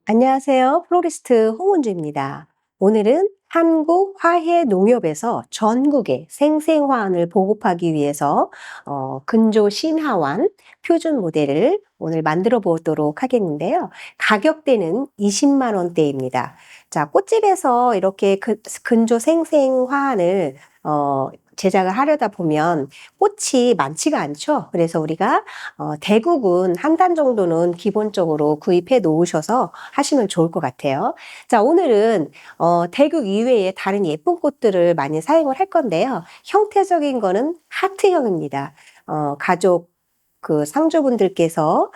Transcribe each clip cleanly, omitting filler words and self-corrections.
안녕하세요. 플로리스트 홍은주입니다. 오늘은 한국화훼농협에서 전국에 생생화환을 보급하기 위해서 근조 신화환 표준 모델을 오늘 만들어 보도록 하겠는데요. 가격대는 20만 원대입니다. 자, 꽃집에서 이렇게 근조 생생화환을 제작을 하려다 보면 꽃이 많지가 않죠. 그래서 우리가 대국은 한 단 정도는 기본적으로 구입해 놓으셔서 하시면 좋을 것 같아요. 자, 오늘은 대국 이외에 다른 예쁜 꽃들을 많이 사용을 할 건데요. 형태적인 거는 하트형입니다. 가족 그 상주분들께서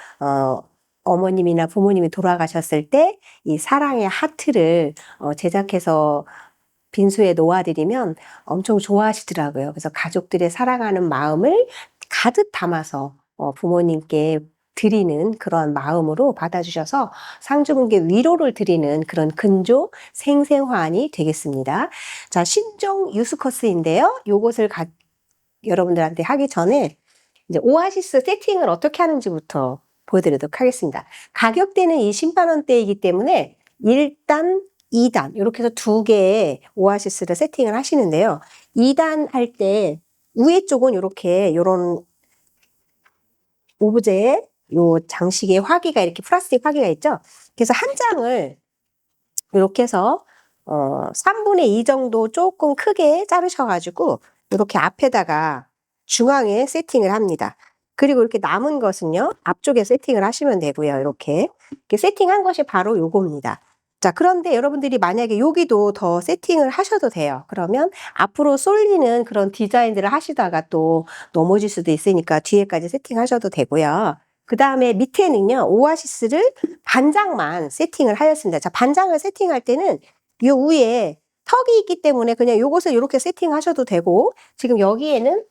어머님이나 부모님이 돌아가셨을 때 이 사랑의 하트를 제작해서 빈소에 놓아드리면 엄청 좋아하시더라고요. 그래서 가족들의 사랑하는 마음을 가득 담아서 부모님께 드리는 그런 마음으로 받아주셔서 상주분께 위로를 드리는 그런 근조 생생화환이 되겠습니다. 자, 신종 유스커스인데요. 요것을 여러분들한테 하기 전에 이제 오아시스 세팅을 어떻게 하는지부터 보여드리도록 하겠습니다. 가격대는 20만 원대이기 때문에 1단, 2단 이렇게 해서 두 개의 오아시스를 세팅을 하시는데요. 2단 할 때 위에 쪽은 이렇게 요런 오브제에 요 장식의 화기가 이렇게 플라스틱 화기가 있죠. 그래서 한 장을 이렇게 해서 3분의 2 정도 조금 크게 자르셔가지고 이렇게 앞에다가 중앙에 세팅을 합니다. 그리고 이렇게 남은 것은요, 앞쪽에 세팅을 하시면 되고요. 이렇게 세팅한 것이 바로 요겁니다. 자, 그런데 여러분들이 만약에 여기도 더 세팅을 하셔도 돼요. 그러면 앞으로 쏠리는 그런 디자인들을 하시다가 또 넘어질 수도 있으니까 뒤에까지 세팅하셔도 되고요. 그 다음에 밑에는요, 오아시스를 반장만 세팅을 하였습니다. 자, 반장을 세팅할 때는 요 위에 턱이 있기 때문에 그냥 요것을 이렇게 세팅하셔도 되고, 지금 여기에는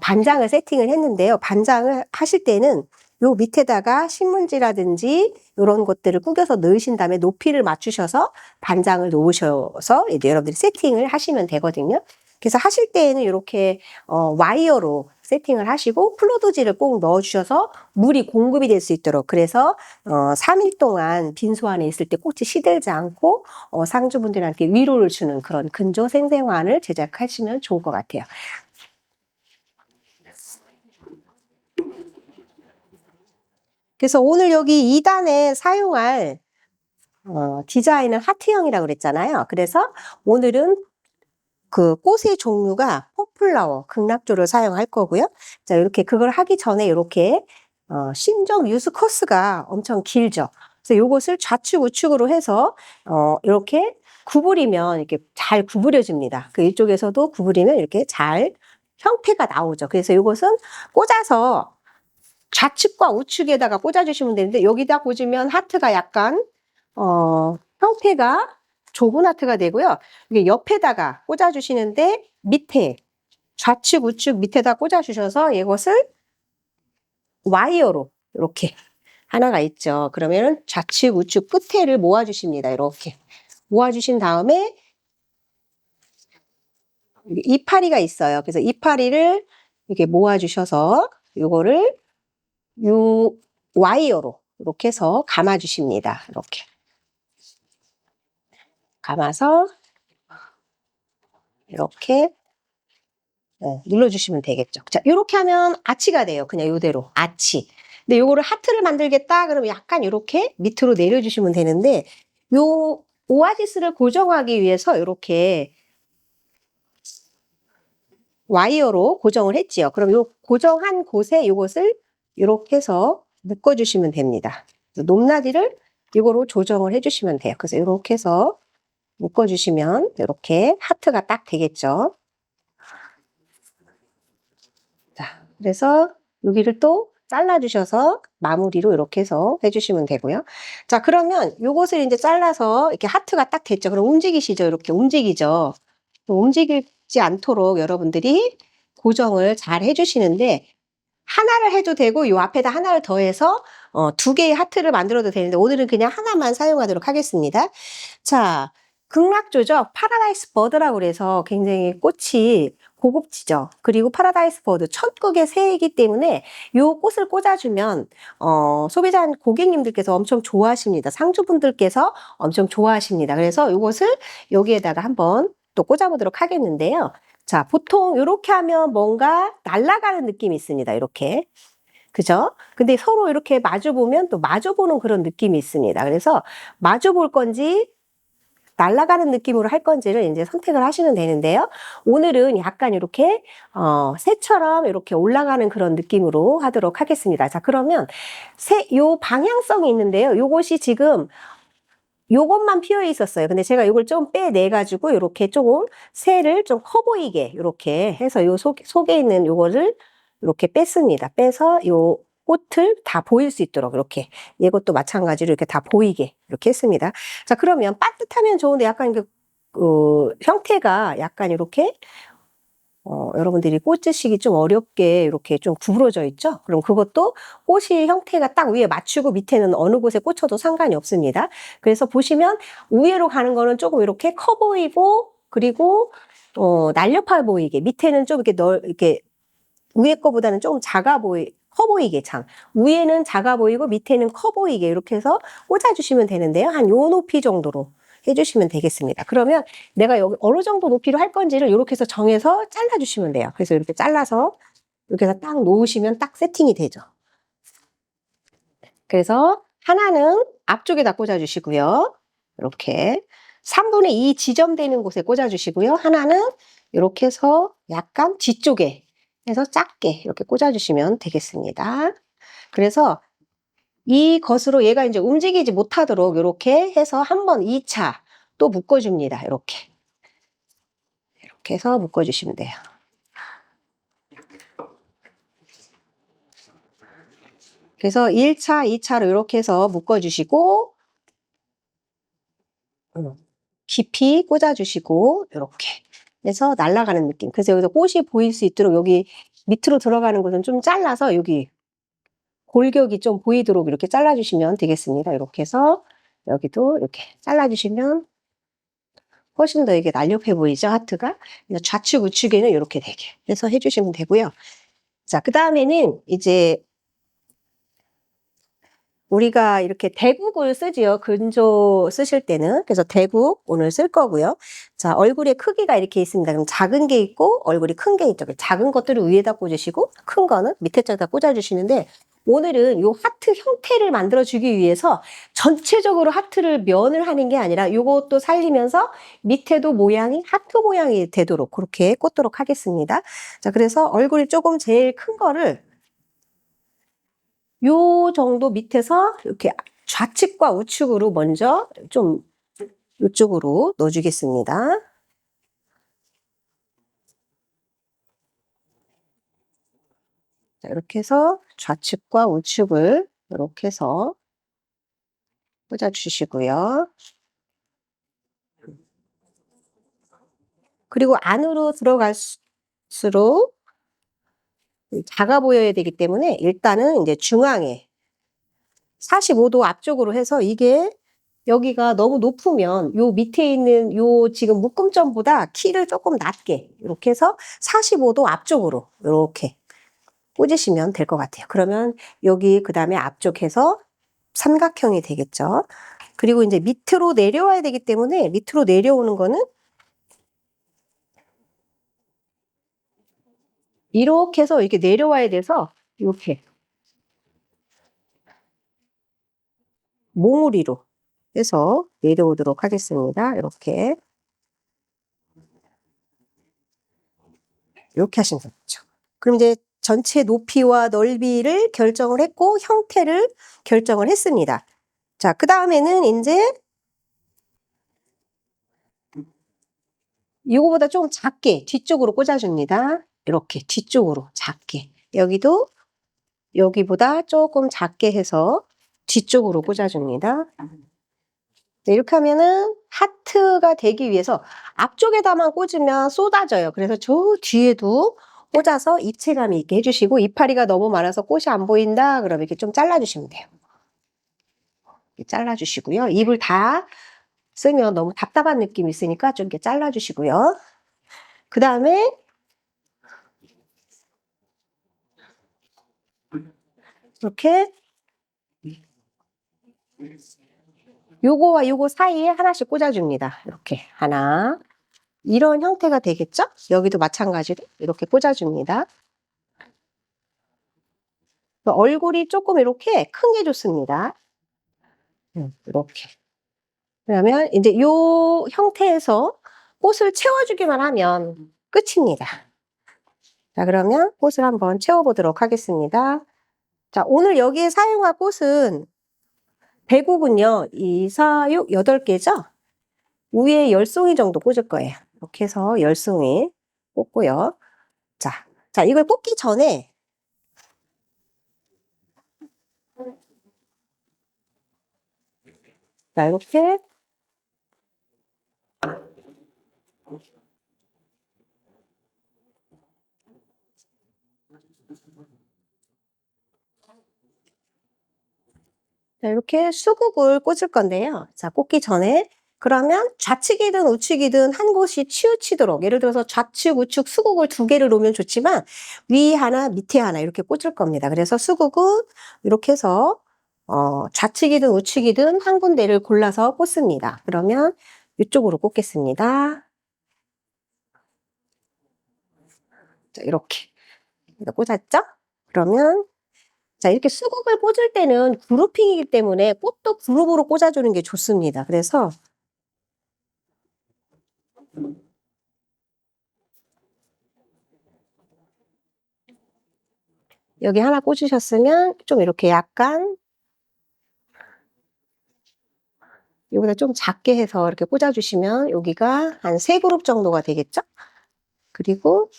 반장을 세팅을 했는데요. 반장을 하실 때는 요 밑에다가 신문지라든지 이런 것들을 구겨서 넣으신 다음에 높이를 맞추셔서 반장을 놓으셔서 이제 여러분들이 세팅을 하시면 되거든요. 그래서 하실 때에는 이렇게 와이어로 세팅을 하시고 플로드지를 꼭 넣어주셔서 물이 공급이 될 수 있도록, 그래서 3일 동안 빈소 안에 있을 때 꽃이 시들지 않고 상주분들한테 위로를 주는 그런 근조 생생화환을 제작하시면 좋을 것 같아요. 그래서 오늘 여기 2단에 사용할 디자인은 하트형이라고 그랬잖아요. 그래서 오늘은 그 꽃의 종류가 포플라워, 극락조를 사용할 거고요. 자, 이렇게 그걸 하기 전에 이렇게 신종 유스 코스가 엄청 길죠. 그래서 요것을 좌측 우측으로 해서 이렇게 구부리면 이렇게 잘 구부려집니다. 그 이쪽에서도 구부리면 이렇게 잘 형태가 나오죠. 그래서 이것은 꽂아서 좌측과 우측에다가 꽂아주시면 되는데, 여기다 꽂으면 하트가 약간 형태가 좁은 하트가 되고요. 이게 옆에다가 꽂아주시는데 밑에 좌측 우측 밑에다 꽂아주셔서 이것을 와이어로 이렇게 하나가 있죠. 그러면 좌측 우측 끝에를 모아주십니다. 이렇게 모아주신 다음에 이파리가 있어요. 그래서 이파리를 이렇게 모아주셔서 이거를 요 와이어로 이렇게 해서 감아주십니다. 이렇게 감아서 이렇게 눌러주시면 되겠죠. 자, 이렇게 하면 아치가 돼요. 그냥 이대로 아치. 근데 요거를 하트를 만들겠다 그러면 약간 이렇게 밑으로 내려주시면 되는데, 요 오아시스를 고정하기 위해서 이렇게 와이어로 고정을 했지요. 그럼 요 고정한 곳에 요것을 이렇게 해서 묶어주시면 됩니다. 높낮이를 이거로 조정을 해주시면 돼요. 그래서 이렇게 해서 묶어주시면 이렇게 하트가 딱 되겠죠. 자, 그래서 여기를 또 잘라주셔서 마무리로 이렇게 해서 해주시면 되고요. 자, 그러면 요것을 이제 잘라서 이렇게 하트가 딱 됐죠. 그럼 움직이시죠. 이렇게 움직이죠. 움직이지 않도록 여러분들이 고정을 잘 해주시는데, 하나를 해도 되고 요 앞에다 하나를 더해서 두 개의 하트를 만들어도 되는데, 오늘은 그냥 하나만 사용하도록 하겠습니다. 자, 극락조죠. 파라다이스 버드라고 그래서 굉장히 꽃이 고급지죠. 그리고 파라다이스 버드 천국의 새이기 때문에 요 꽃을 꽂아주면 소비자 고객님들께서 엄청 좋아하십니다. 상주분들께서 엄청 좋아하십니다. 그래서 요것을 여기에다가 한번 또 꽂아보도록 하겠는데요. 자, 보통 이렇게 하면 뭔가 날아가는 느낌이 있습니다. 이렇게. 그죠? 근데 서로 이렇게 마주보면 또 마주보는 그런 느낌이 있습니다. 그래서 마주볼 건지 날아가는 느낌으로 할 건지를 이제 선택을 하시면 되는데요. 오늘은 약간 이렇게 새처럼 이렇게 올라가는 그런 느낌으로 하도록 하겠습니다. 자, 그러면 요 방향성이 있는데요. 요것이 지금 요것만 피어 있었어요. 근데 제가 요걸 좀 빼내 가지고 요렇게 조금 새를 좀 커 보이게 요렇게 해서 요 속에 있는 요거를 요렇게 뺐습니다. 빼서 요 꽃을 다 보일 수 있도록 이렇게 이것도 마찬가지로 이렇게 다 보이게 이렇게 했습니다. 자, 그러면 반듯하면 좋은데 약간 형태가 약간 이렇게 여러분들이 꽂으시기 좀 어렵게 이렇게 좀 구부러져 있죠? 그럼 그것도 꽃이 형태가 딱 위에 맞추고 밑에는 어느 곳에 꽂혀도 상관이 없습니다. 그래서 보시면 위로 가는 거는 조금 이렇게 커 보이고, 그리고 날렵해 보이게, 밑에는 좀 이렇게 이렇게 위에 거보다는 조금 커 보이게 위에는 작아 보이고 밑에는 커 보이게 이렇게 해서 꽂아주시면 되는데요. 한 요 높이 정도로 해주시면 되겠습니다. 그러면 내가 여기 어느 정도 높이로 할 건지를 이렇게 해서 정해서 잘라주시면 돼요. 그래서 이렇게 잘라서 이렇게 해서 딱 놓으시면 딱 세팅이 되죠. 그래서 하나는 앞쪽에다 꽂아주시고요. 이렇게 3분의 2 지점되는 곳에 꽂아주시고요. 하나는 이렇게 해서 약간 뒤쪽에 해서 작게 이렇게 꽂아주시면 되겠습니다. 그래서 이것으로 얘가 이제 움직이지 못하도록 이렇게 해서 한번 2차 또 묶어줍니다. 이렇게. 이렇게 해서 묶어주시면 돼요. 그래서 1차, 2차로 이렇게 해서 묶어주시고, 깊이 꽂아주시고, 이렇게 해서 날아가는 느낌. 그래서 여기서 꽃이 보일 수 있도록 여기 밑으로 들어가는 곳은 좀 잘라서 여기 골격이 좀 보이도록 이렇게 잘라주시면 되겠습니다. 이렇게 해서 여기도 이렇게 잘라주시면 훨씬 더 이게 날렵해 보이죠, 하트가? 그래서 좌측, 우측에는 이렇게 되게 해서 해주시면 되고요. 자, 그 다음에는 이제 우리가 이렇게 대국을 쓰지요. 근조 쓰실 때는. 그래서 대국 오늘 쓸 거고요. 자, 얼굴의 크기가 이렇게 있습니다. 그럼 작은 게 있고 얼굴이 큰 게 있죠. 작은 것들을 위에다 꽂으시고 큰 거는 밑에 쪽에다 꽂아주시는데 오늘은 요 하트 형태를 만들어주기 위해서 전체적으로 하트를 면을 하는 게 아니라 요것도 살리면서 밑에도 모양이 하트 모양이 되도록 그렇게 꽂도록 하겠습니다. 자, 그래서 얼굴이 조금 제일 큰 거를 요 정도 밑에서 이렇게 좌측과 우측으로 먼저 좀 이쪽으로 넣어주겠습니다. 자, 이렇게 해서 좌측과 우측을 이렇게 해서 꽂아주시고요. 그리고 안으로 들어갈수록 작아 보여야 되기 때문에 일단은 이제 중앙에 45도 앞쪽으로 해서 이게 여기가 너무 높으면 요 밑에 있는 요 지금 묶음점보다 키를 조금 낮게 이렇게 해서 45도 앞쪽으로 이렇게 꽂으시면 될 것 같아요. 그러면 여기 그 다음에 앞쪽 해서 삼각형이 되겠죠. 그리고 이제 밑으로 내려와야 되기 때문에 밑으로 내려오는 거는 이렇게 해서 이렇게 내려와야 돼서 이렇게 몽우리로 해서 내려오도록 하겠습니다. 이렇게 하시면 되죠. 그럼 이제 전체 높이와 넓이를 결정을 했고 형태를 결정을 했습니다. 자, 그 다음에는 이제 이거보다 좀 작게 뒤쪽으로 꽂아줍니다. 이렇게 뒤쪽으로 작게. 여기도 여기보다 조금 작게 해서 뒤쪽으로 꽂아줍니다. 네, 이렇게 하면은 하트가 되기 위해서 앞쪽에다만 꽂으면 쏟아져요. 그래서 저 뒤에도 꽂아서 입체감 있게 해주시고 이파리가 너무 많아서 꽃이 안 보인다 그러면 이렇게 좀 잘라주시면 돼요. 이렇게 잘라주시고요. 잎을 다 쓰면 너무 답답한 느낌이 있으니까 좀 이렇게 잘라주시고요. 그 다음에 이렇게 요거와 요거 사이에 하나씩 꽂아줍니다. 이렇게 하나. 이런 형태가 되겠죠? 여기도 마찬가지로 이렇게 꽂아줍니다. 얼굴이 조금 이렇게 큰 게 좋습니다. 이렇게. 그러면 이제 요 형태에서 꽃을 채워주기만 하면 끝입니다. 자, 그러면 꽃을 한번 채워보도록 하겠습니다. 자, 오늘 여기에 사용할 꽃은 대국은요, 2, 4, 6, 8개죠? 위에 10송이 정도 꽂을 거예요. 이렇게 해서 10송이 꽂고요. 자, 이걸 꽂기 전에 자, 이렇게 자, 이렇게 수국을 꽂을 건데요. 자, 꽂기 전에 그러면 좌측이든 우측이든 한 곳이 치우치도록 예를 들어서 좌측, 우측 수국을 2개를 놓으면 좋지만 위 하나, 밑에 하나 이렇게 꽂을 겁니다. 그래서 수국은 이렇게 해서 좌측이든 우측이든 한 군데를 골라서 꽂습니다. 그러면 이쪽으로 꽂겠습니다. 자, 이렇게 꽂았죠? 그러면 자, 이렇게 수국을 꽂을 때는 그룹핑이기 때문에 꽃도 그룹으로 꽂아주는 게 좋습니다. 그래서 여기 하나 꽂으셨으면 좀 이렇게 약간 여기다 좀 작게 해서 이렇게 꽂아주시면 여기가 한 3그룹 정도가 되겠죠? 그리고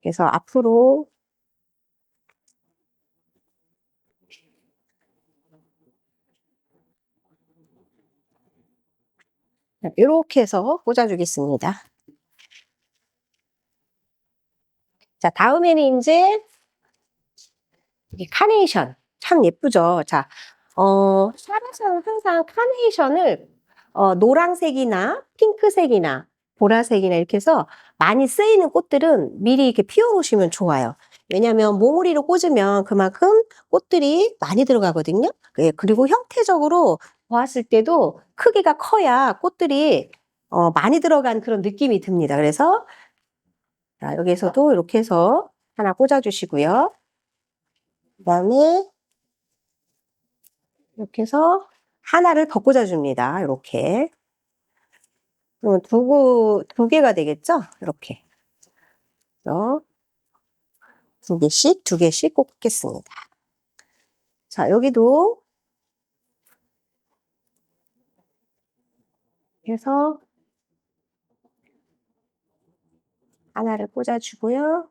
그래서 앞으로 이렇게 해서 꽂아주겠습니다. 자, 다음에는 이제 이게 카네이션. 참 예쁘죠? 자, 샵에서는 항상 카네이션을 노란색이나 핑크색이나 보라색이나 이렇게 해서 많이 쓰이는 꽃들은 미리 이렇게 피워놓으시면 좋아요. 왜냐하면 몽우리로 꽂으면 그만큼 꽃들이 많이 들어가거든요. 예, 그리고 형태적으로 보았을 때도 크기가 커야 꽃들이 많이 들어간 그런 느낌이 듭니다. 그래서 자, 여기에서도 이렇게 해서 하나 꽂아주시고요. 그다음에 이렇게 해서 하나를 더 꽂아줍니다. 이렇게. 그러면 두 개가 되겠죠? 이렇게. 그래서 두 개씩 꽂겠습니다. 자, 여기도 해서 하나를 꽂아주고요.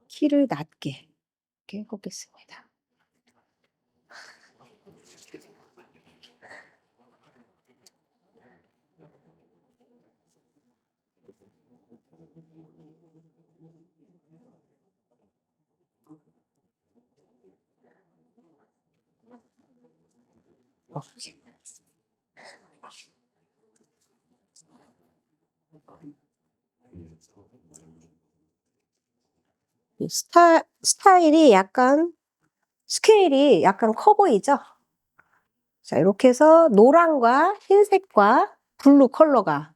키를 낮게 이렇게 꽂겠습니다. 이렇게. 이 스타일이 약간, 스케일이 약간 커 보이죠? 자, 이렇게 해서 노란과 흰색과 블루 컬러가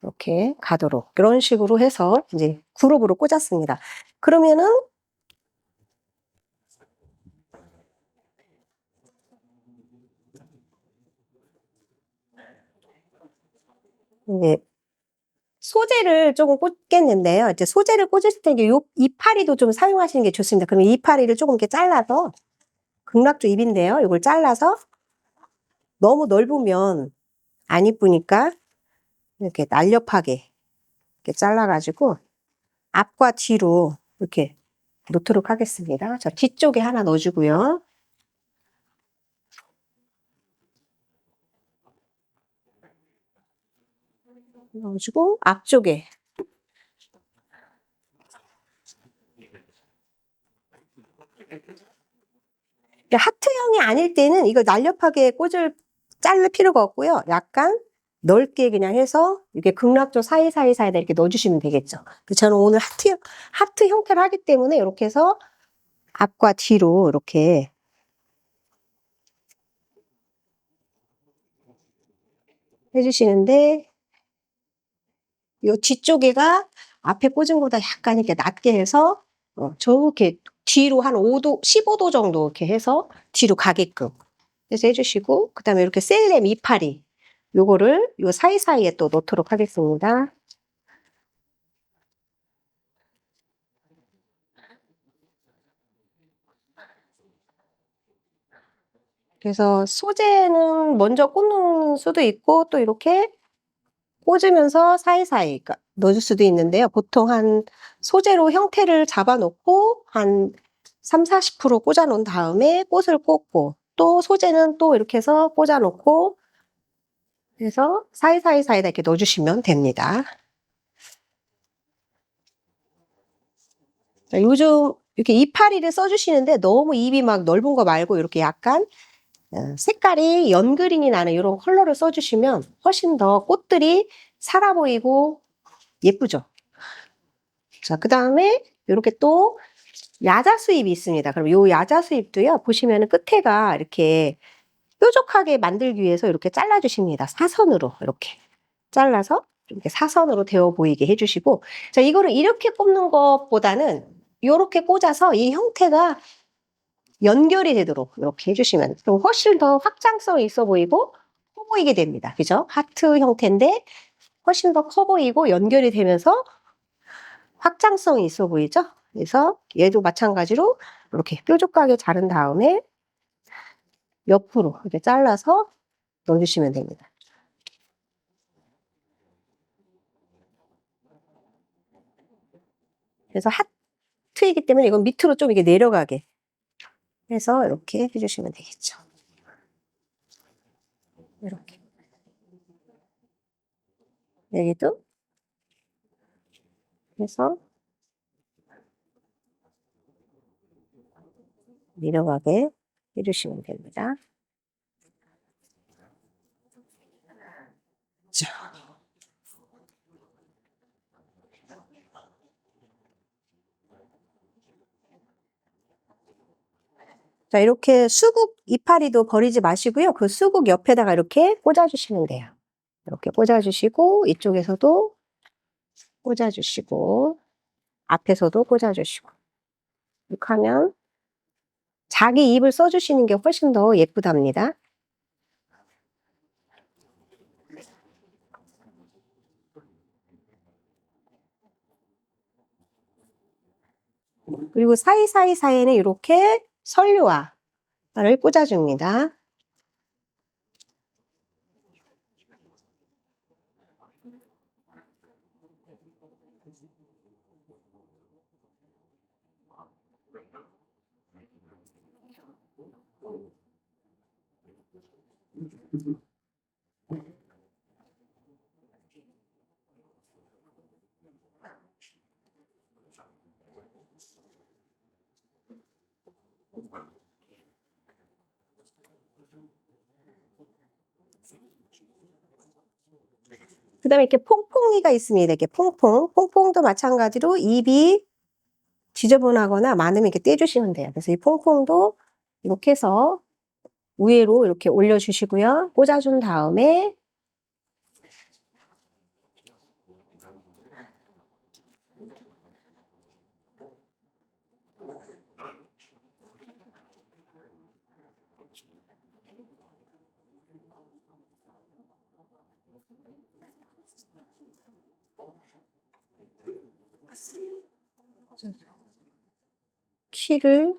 이렇게 가도록 이런 식으로 해서 이제 그룹으로 꽂았습니다. 그러면은 이제 소재를 조금 꽂겠는데요. 이제 소재를 꽂으실 때 요 이파리도 좀 사용하시는 게 좋습니다. 그러면 이파리를 조금 이렇게 잘라서 극락조 잎인데요. 이걸 잘라서 너무 넓으면 안 이쁘니까 이렇게 날렵하게 이렇게 잘라가지고 앞과 뒤로 이렇게 놓도록 하겠습니다. 자, 뒤쪽에 하나 넣어주고요. 넣어주고 앞쪽에 하트형이 아닐 때는 이거 날렵하게 자를 필요가 없고요. 약간 넓게 그냥 해서 이렇게 극락조 사이사이사이에 이렇게 넣어주시면 되겠죠. 저는 오늘 하트 형태를 하기 때문에 이렇게 해서 앞과 뒤로 이렇게 해주시는데, 요 뒤쪽에가 앞에 꽂은 거보다 약간 이렇게 낮게 해서 저렇게 뒤로 한 5도, 15도 정도 이렇게 해서 뒤로 가게끔 해서 해주시고, 그 다음에 이렇게 셀렘 이파리 요거를 요 사이사이에 또 넣도록 하겠습니다. 그래서 소재는 먼저 꽂는 수도 있고 또 이렇게 꽂으면서 사이사이 넣어줄 수도 있는데요. 보통 한 소재로 형태를 잡아놓고 한 3, 40% 꽂아 놓은 다음에 꽃을 꽂고 또 소재는 또 이렇게 해서 꽂아 놓고 해서 사이사이사이에다 이렇게 넣어주시면 됩니다. 자, 요즘 이렇게 이파리를 써주시는데 너무 잎이 막 넓은 거 말고 이렇게 약간 색깔이 연그린이 나는 이런 컬러를 써주시면 훨씬 더 꽃들이 살아 보이고 예쁘죠. 자, 그 다음에 이렇게 또 야자수잎이 있습니다. 그럼 요 야자수잎도요, 보시면은 끝에가 이렇게 뾰족하게 만들기 위해서 이렇게 잘라주십니다. 사선으로 이렇게 잘라서 이렇게 사선으로 되어 보이게 해주시고, 자, 이거를 이렇게 꼽는 것보다는 이렇게 꽂아서 이 형태가 연결이 되도록 이렇게 해주시면 좀 훨씬 더 확장성이 있어 보이고 커 보이게 됩니다. 그죠? 하트 형태인데 훨씬 더 커 보이고 연결이 되면서 확장성이 있어 보이죠? 그래서 얘도 마찬가지로 이렇게 뾰족하게 자른 다음에 옆으로 이렇게 잘라서 넣어주시면 됩니다. 그래서 하트이기 때문에 이건 밑으로 좀 이게 내려가게 해서 이렇게 해주시면 되겠죠. 이렇게. 여기도 해서 내려가게 해주시면 됩니다. 자, 자, 이렇게 수국 이파리도 버리지 마시고요. 그 수국 옆에다가 이렇게 꽂아주시면 돼요. 이렇게 꽂아주시고, 이쪽에서도 꽂아주시고, 앞에서도 꽂아주시고. 이렇게 하면 자기 입을 써주시는 게 훨씬 더 예쁘답니다. 그리고 사이사이사이에는 이렇게 설류화를 꽂아줍니다. 그 다음에 이렇게 퐁퐁이가 있습니다. 이렇게 퐁퐁도 마찬가지로 잎이 지저분하거나 많으면 이렇게 떼주시면 돼요. 그래서 이 퐁퐁도 이렇게 해서 위로 이렇게 올려주시고요. 꽂아준 다음에 키를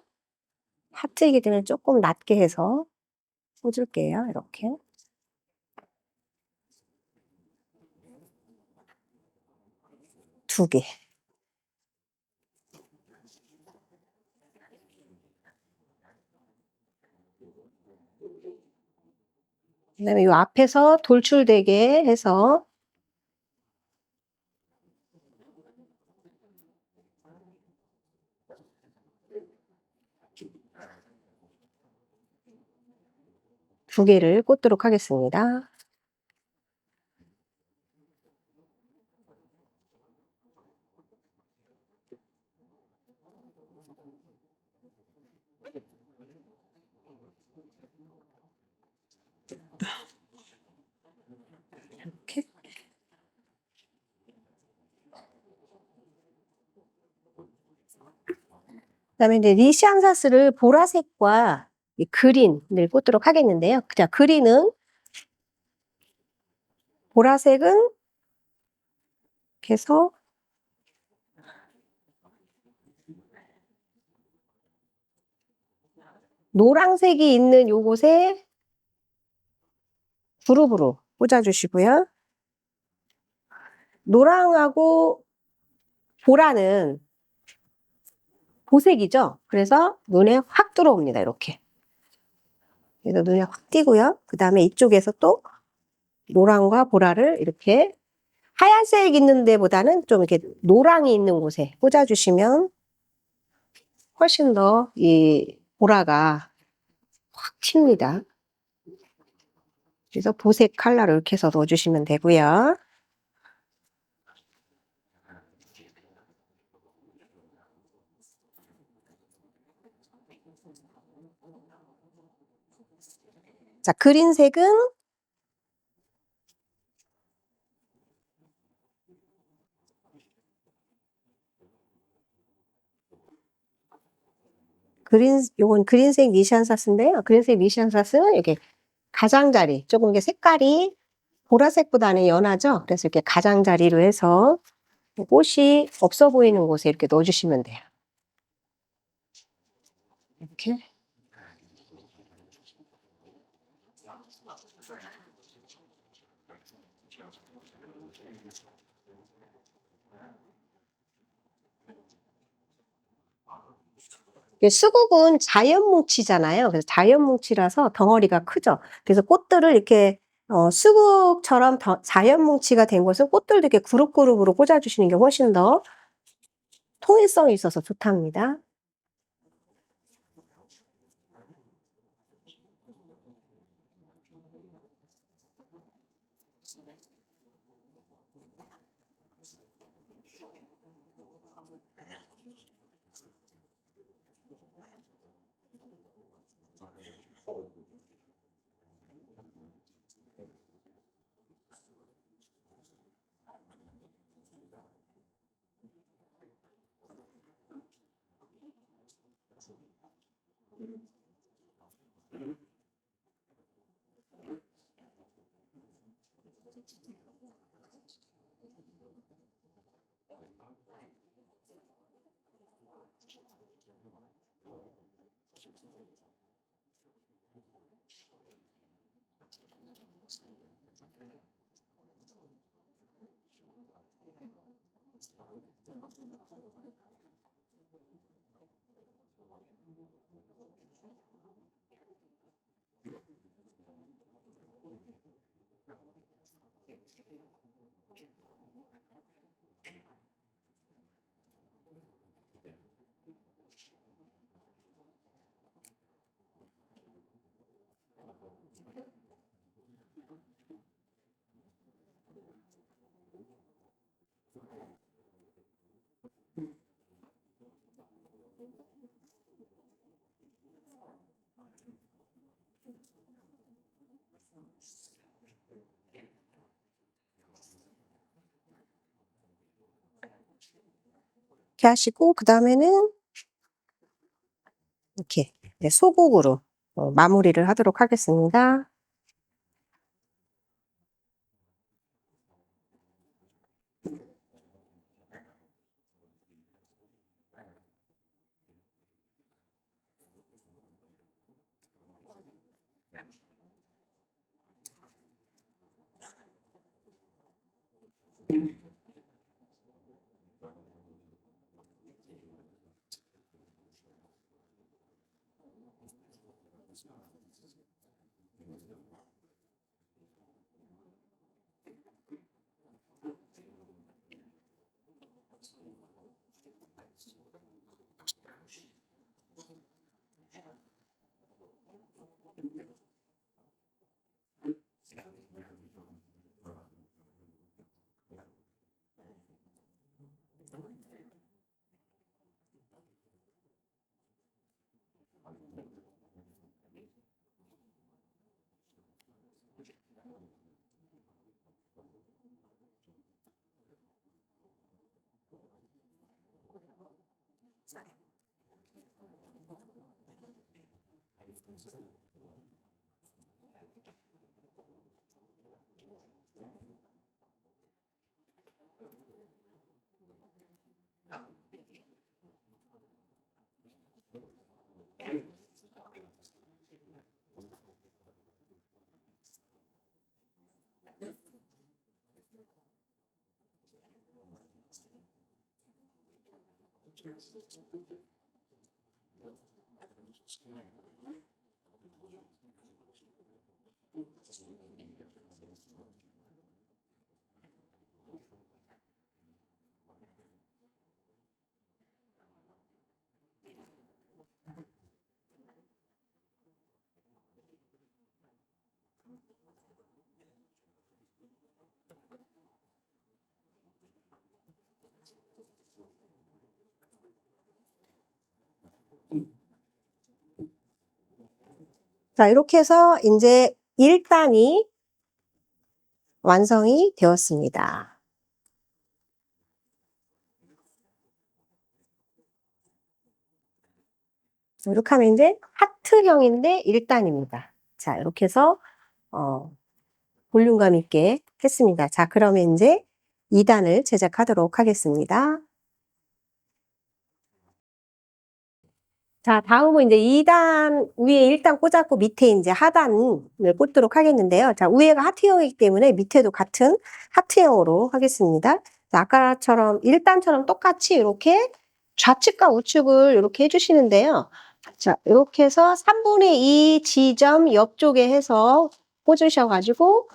하트이기 때문에 조금 낮게 해서 꽂을게요. 이렇게. 두 개. 그다음에 이 앞에서 돌출되게 해서 두 개를 꽂도록 하겠습니다. 이렇게. 그다음에 이제 리시앙사스를 보라색과 이 그린을 꽂도록 하겠는데요. 자, 그린은 보라색은 이렇게 해서 노란색이 있는 요곳에 그룹으로 꽂아주시고요. 노랑하고 보라는 보색이죠. 그래서 눈에 확 들어옵니다. 이렇게. 그래서 눈에 확 띄고요. 그 다음에 이쪽에서 또 노랑과 보라를 이렇게 하얀색 있는 데보다는 좀 이렇게 노랑이 있는 곳에 꽂아주시면 훨씬 더 이 보라가 확 튑니다. 그래서 보색 컬러를 이렇게 해서 넣어주시면 되고요. 자, 그린색은 요건 그린색 미시안사스인데요. 그린색 미시안사스는 이렇게 가장자리, 조금 이게 색깔이 보라색보다는 연하죠? 그래서 이렇게 가장자리로 해서 꽃이 없어 보이는 곳에 이렇게 넣어주시면 돼요. 이렇게. 수국은 자연 뭉치잖아요. 그래서 자연 뭉치라서 덩어리가 크죠. 그래서 꽃들을 이렇게 수국처럼 자연 뭉치가 된 곳은 꽃들도 이렇게 그룹으로 꽂아주시는 게 훨씬 더 통일성이 있어서 좋답니다. 이렇게 하시고 그 다음에는 이렇게 소국으로 마무리를 하도록 하겠습니다. 자, 이렇게 해서 이제 1단이 완성이 되었습니다. 이렇게 하면 이제 하트형인데 1단입니다. 자, 이렇게 해서 볼륨감 있게 했습니다. 자, 그러면 이제 2단을 제작하도록 하겠습니다. 자, 다음은 이제 2단 위에 1단 꽂았고 밑에 이제 하단을 꽂도록 하겠는데요. 자, 위에가 하트형이기 때문에 밑에도 같은 하트형으로 하겠습니다. 자, 아까처럼 1단처럼 똑같이 이렇게 좌측과 우측을 이렇게 해주시는데요. 자, 이렇게 해서 3분의 2 지점 옆쪽에 해서 꽂으셔가지고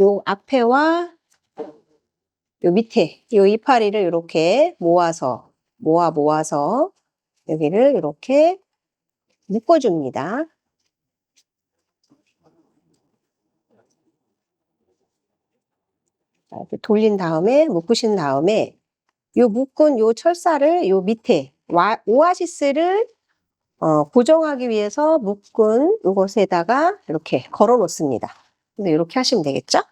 요 앞에와 요 밑에 요 이파리를 이렇게 모아서 여기를 이렇게 묶어줍니다. 이렇게 돌린 다음에 묶으신 다음에 요 묶은 요 철사를 요 밑에 오아시스를 고정하기 위해서 묶은 요것에다가 이렇게 걸어 놓습니다. 그래서 이렇게 하시면 되겠죠?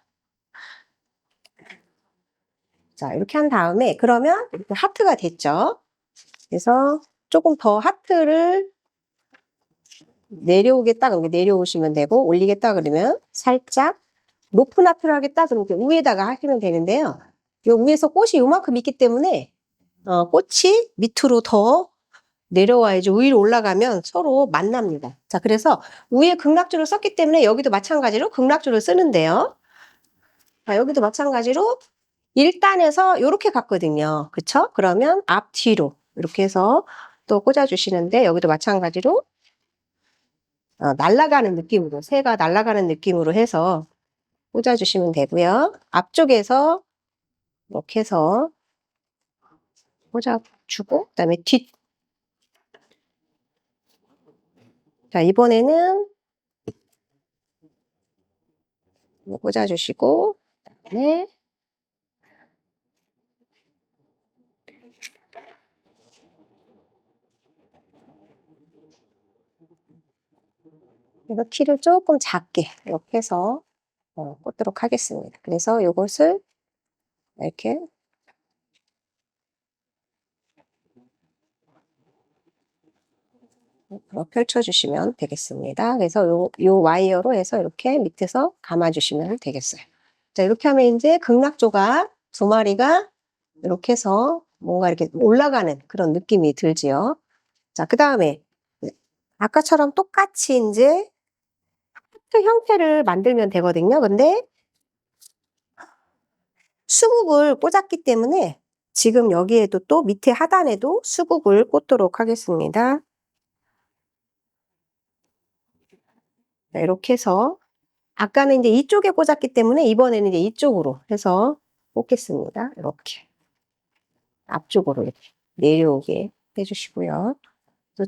자, 이렇게 한 다음에 그러면 이렇게 하트가 됐죠? 그래서 조금 더 하트를 내려오겠다 그러면 내려오시면 되고 올리겠다 그러면 살짝 높은 하트를 하겠다 그러면 위에다가 하시면 되는데요. 요 위에서 꽃이 요만큼 있기 때문에 꽃이 밑으로 더 내려와야지 위로 올라가면 서로 만납니다. 자, 그래서 위에 극락줄을 썼기 때문에 여기도 마찬가지로 극락줄을 쓰는데요. 자, 여기도 마찬가지로 1단에서 이렇게 갔거든요. 그쵸? 그러면 앞뒤로 이렇게 해서 또 꽂아주시는데 여기도 마찬가지로 날아가는 느낌으로 새가 날아가는 느낌으로 해서 꽂아주시면 되고요. 앞쪽에서 이렇게 해서 꽂아주고 그다음에 자, 이번에는 꽂아주시고 그다음에 그래서 키를 조금 작게 이렇게 해서 꽂도록 하겠습니다. 그래서 이것을 이렇게 펼쳐주시면 되겠습니다. 그래서 요 와이어로 해서 이렇게 밑에서 감아주시면 되겠어요. 자, 이렇게 하면 이제 극락조각 2마리가 이렇게 해서 뭔가 이렇게 올라가는 그런 느낌이 들지요. 자, 그 다음에 아까처럼 똑같이 이제 하트 형태를 만들면 되거든요. 근데 수국을 꽂았기 때문에 지금 여기에도 또 밑에 하단에도 수국을 꽂도록 하겠습니다. 자, 이렇게 해서 아까는 이제 이쪽에 꽂았기 때문에 이번에는 이제 이쪽으로 해서 꽂겠습니다. 이렇게 앞쪽으로 이렇게 내려오게 해주시고요.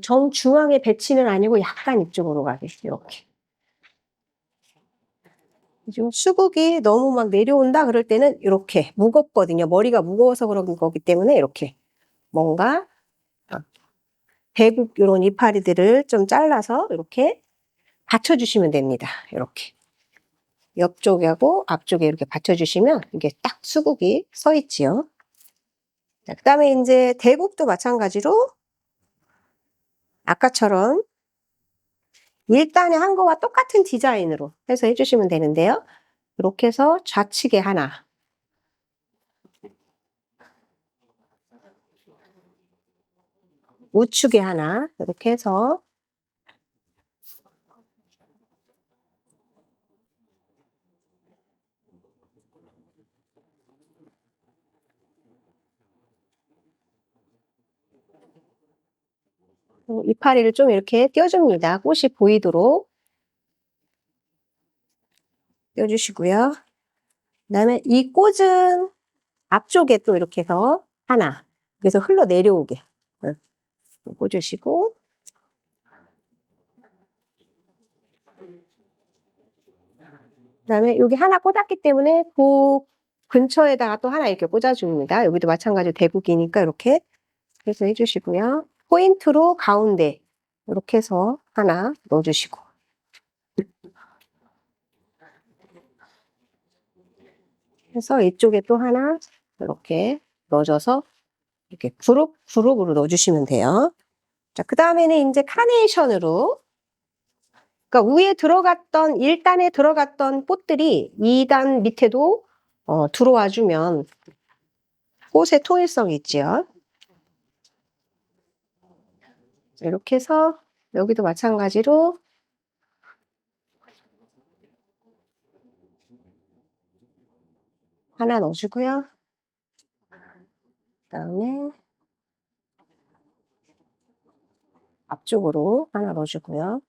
정중앙에 배치는 아니고 약간 이쪽으로 가게 이렇게. 지금 수국이 너무 막 내려온다 그럴 때는 이렇게 무겁거든요. 머리가 무거워서 그런 거기 때문에 이렇게 뭔가 대국 이런 이파리들을 좀 잘라서 이렇게 받쳐주시면 됩니다. 이렇게 옆쪽하고 앞쪽에 이렇게 받쳐주시면 이게 딱 수국이 서 있지요. 자, 그다음에 이제 대국도 마찬가지로 아까처럼 일단에 한 거와 똑같은 디자인으로 해서 해주시면 되는데요. 이렇게 해서 좌측에 하나, 우측에 하나, 이렇게 해서 이파리를 좀 이렇게 띄워줍니다. 꽃이 보이도록 띄워주시고요. 그다음에 이 꽃은 앞쪽에 또 이렇게 해서 하나, 그래서 흘러 내려오게 꽂으시고, 그다음에 여기 하나 꽂았기 때문에 그 근처에다가 또 하나 이렇게 꽂아줍니다. 여기도 마찬가지로 대국이니까 이렇게 해서 해주시고요. 포인트로 가운데 이렇게 해서 하나 넣어주시고, 해서 이쪽에 또 하나 이렇게 넣어줘서 이렇게 그룹으로 넣어주시면 돼요. 자, 그 다음에는 이제 카네이션으로, 그러니까 위에 들어갔던 1단에 들어갔던 꽃들이 2단 밑에도 들어와 주면 꽃의 통일성이 있지요. 이렇게 해서 여기도 마찬가지로 하나 넣어주고요. 그다음에 앞쪽으로 하나 넣어주고요.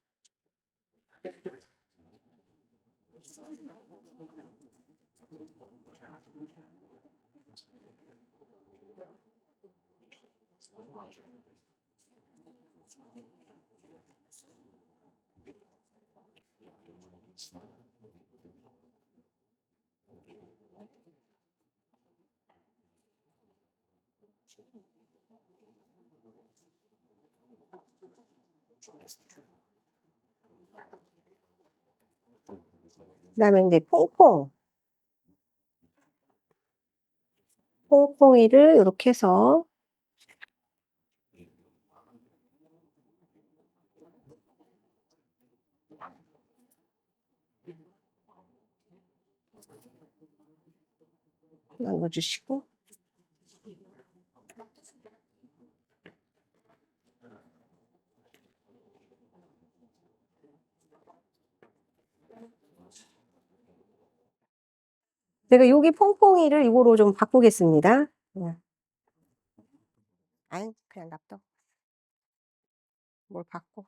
그다음에 이제 퐁퐁이를 이렇게 해서 넣어주시고, 제가 여기 퐁퐁이를 이거로 좀 바꾸겠습니다. 아니, 그냥 놔둬. 뭘 바꿔.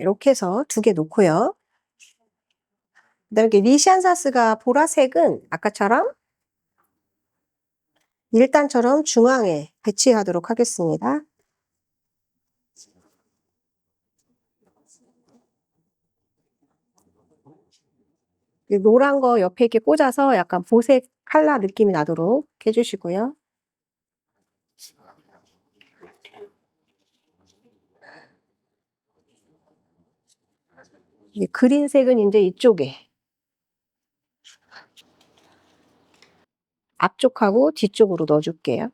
이렇게 해서 두 개 놓고요. 그다음에 리시안사스가 보라색은 아까처럼 1단처럼 중앙에 배치하도록 하겠습니다. 노란 거 옆에 이렇게 꽂아서 약간 보색 컬러 느낌이 나도록 해주시고요. 그린색은 이제 이쪽에 앞쪽하고 뒤쪽으로 넣어줄게요.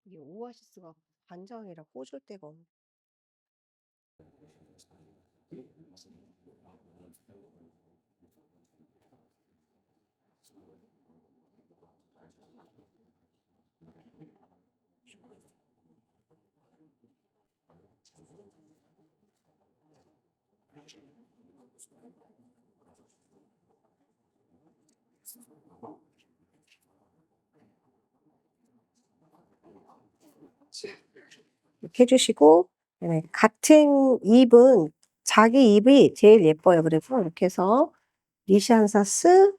이게 오아시스가 반장이라 꽂을 데가 없네. 이렇게 해주시고, 네, 같은 잎은 자기 잎이 제일 예뻐요. 그래서 이렇게 해서 리시안사스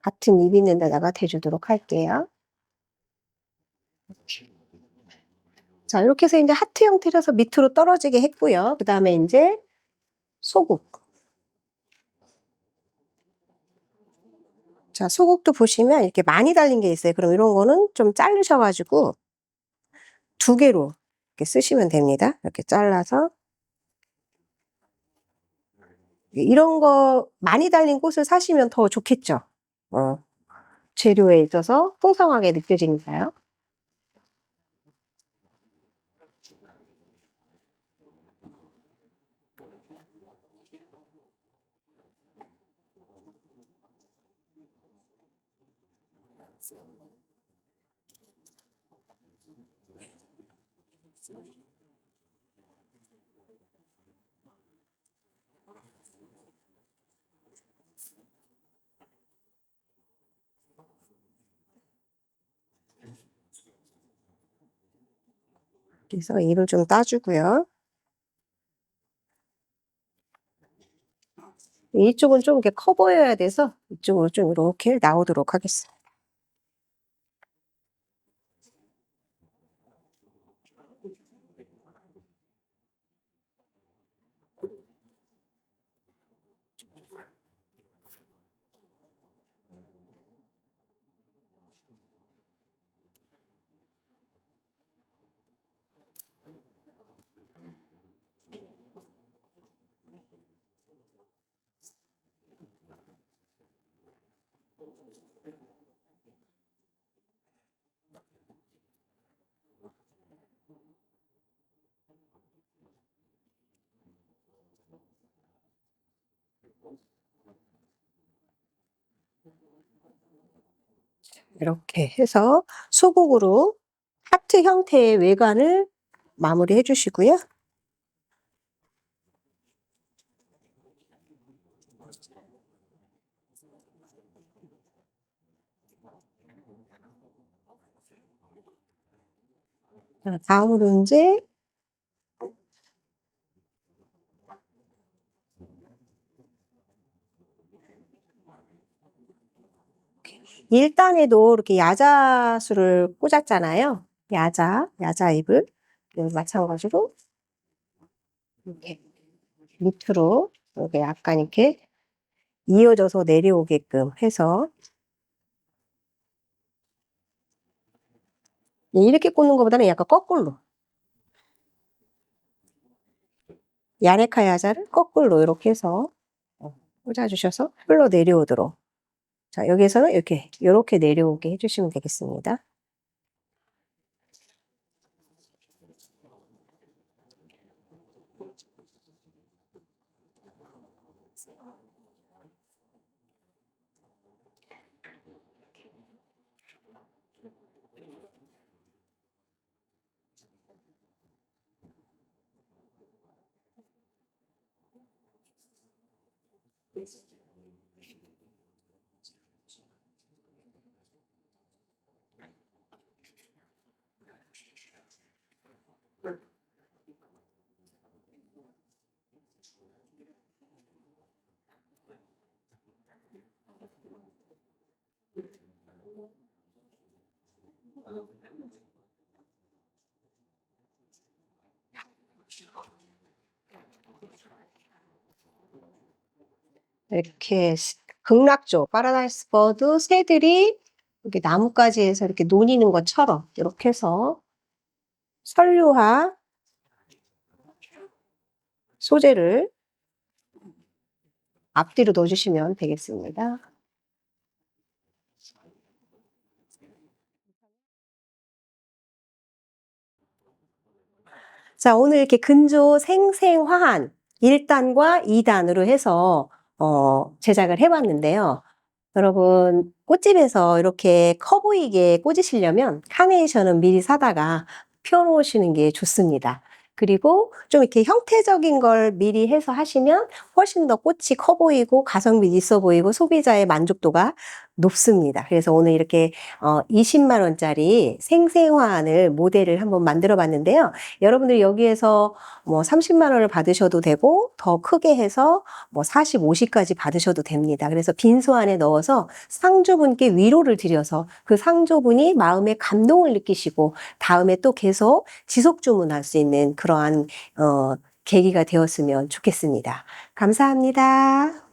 같은 잎 있는 데다가 대주도록 할게요. 자, 이렇게 해서 이제 하트 형태라서 밑으로 떨어지게 했고요. 그 다음에 이제 소국. 자, 소국도 보시면 이렇게 많이 달린 게 있어요. 그럼 이런 거는 좀 자르셔가지고 2개로 이렇게 쓰시면 됩니다. 이렇게 잘라서. 이런 거 많이 달린 꽃을 사시면 더 좋겠죠. 재료에 있어서 풍성하게 느껴지니까요. 그래서 잎을 좀 따주고요. 이쪽은 좀 이렇게 커 보여야 돼서 이쪽으로 좀 이렇게 나오도록 하겠습니다. 이렇게 해서 소국으로 하트 형태의 외관을 마무리해 주시고요. 자, 다음으로 이제 1단에도 이렇게 야자수를 꽂았잖아요. 야자잎을. 마찬가지로 이렇게 밑으로 이렇게 약간 이렇게 이어져서 내려오게끔 해서 이렇게 꽂는 것보다는 약간 거꾸로 야네카 야자를 거꾸로 이렇게 해서 꽂아주셔서 흘러 내려오도록. 자, 여기에서는 이렇게 내려오게 해주시면 되겠습니다. 이렇게 극락조, 파라다이스 버드 새들이 이렇게 나뭇가지에서 이렇게 노니는 것처럼 이렇게 해서 설류화 소재를 앞뒤로 넣어주시면 되겠습니다. 자, 오늘 이렇게 근조 생생화한 1단과 2단으로 해서 제작을 해 봤는데요. 여러분 꽃집에서 이렇게 커 보이게 꽂으시려면 카네이션은 미리 사다가 펴 놓으시는 게 좋습니다. 그리고 좀 이렇게 형태적인 걸 미리 해서 하시면 훨씬 더 꽃이 커 보이고 가성비 있어 보이고 소비자의 만족도가 높습니다. 그래서 오늘 이렇게 20만 원짜리 생생화환을 모델을 한번 만들어 봤는데요. 여러분들이 여기에서 뭐 30만 원을 받으셔도 되고 더 크게 해서 뭐 40, 50까지 받으셔도 됩니다. 그래서 빈소 안에 넣어서 상주분께 위로를 드려서 그 상주분이 마음의 감동을 느끼시고 다음에 또 계속 지속 주문할 수 있는 그러한 계기가 되었으면 좋겠습니다. 감사합니다.